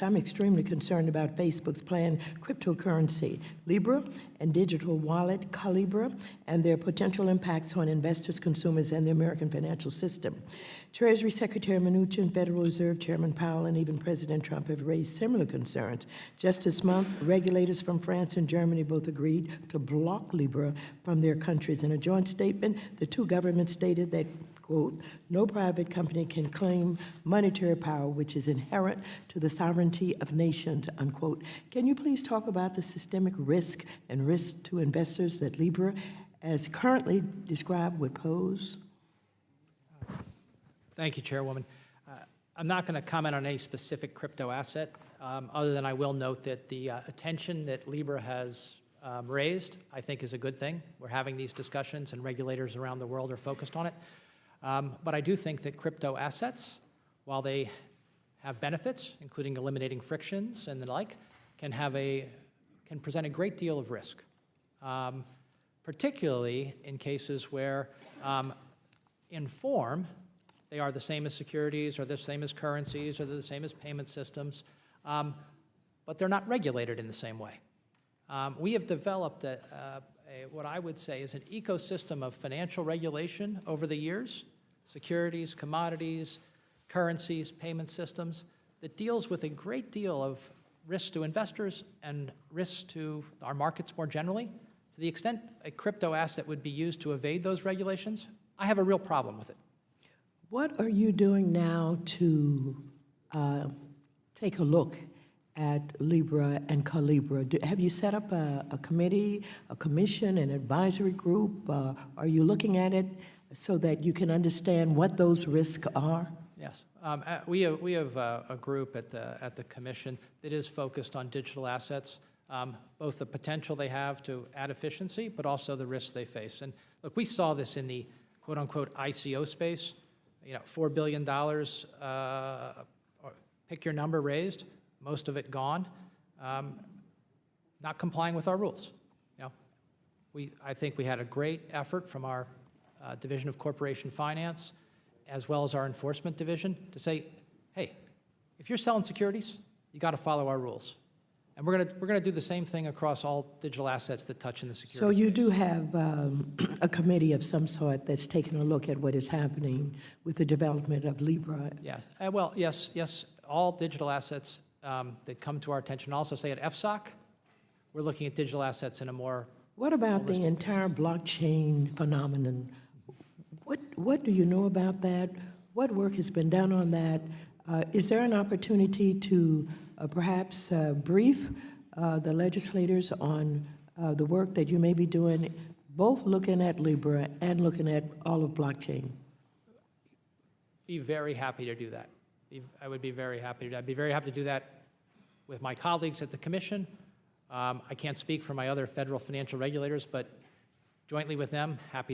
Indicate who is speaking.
Speaker 1: I'm extremely concerned about Facebook's planned cryptocurrency, Libra, and digital wallet, Calibra, and their potential impacts on investors, consumers, and the American financial system. Treasury Secretary Mnuchin, Federal Reserve Chairman Powell, and even President Trump have raised similar concerns. Just this month, regulators from France and Germany both agreed to block Libra from their countries. In a joint statement, the two governments stated that, quote, no private company can claim monetary power which is inherent to the sovereignty of nations, unquote. Can you please talk about the systemic risk and risk to investors that Libra, as currently described, would pose?
Speaker 2: Thank you, Chairwoman. I'm not going to comment on any specific crypto asset, other than I will note that the attention that Libra has raised, I think, is a good thing. We're having these discussions, and regulators around the world are focused on it. But I do think that crypto assets, while they have benefits, including eliminating frictions and the like, can present a great deal of risk, particularly in cases where, in form, they are the same as securities, or the same as currencies, or they're the same as payment systems, but they're not regulated in the same way. We have developed what I would say is an ecosystem of financial regulation over the years, securities, commodities, currencies, payment systems, that deals with a great deal of risk to investors and risk to our markets more generally. To the extent a crypto asset would be used to evade those regulations, I have a real problem with it.
Speaker 1: What are you doing now to take a look at Libra and Calibra? Have you set up a committee, a commission, an advisory group? Are you looking at it so that you can understand what those risks are?
Speaker 2: Yes. We have a group at the commission that is focused on digital assets, both the potential they have to add efficiency, but also the risks they face. And look, we saw this in the quote-unquote ICO space. $4 billion, pick your number, raised, most of it gone, not complying with our rules. I think we had a great effort from our Division of Corporation Finance, as well as our enforcement division, to say, hey, if you're selling securities, you got to follow our rules. And we're gonna do the same thing across all digital assets that touch in the security.
Speaker 1: So you do have a committee of some sort that's taking a look at what is happening with the development of Libra.
Speaker 2: Yes. Well, yes. All digital assets that come to our attention. Also, say at FSOC, we're looking at digital assets in a more.
Speaker 1: What about the entire blockchain phenomenon? What do you know about that? What work has been done on that? Is there an opportunity to perhaps brief the legislators on the work that you may be doing, both looking at Libra and looking at all of blockchain?
Speaker 2: Be very happy to do that. I would be very happy to do that. I'd be very happy to do that with my colleagues at the Commission. I can't speak for my other federal financial regulators, but jointly with them, happy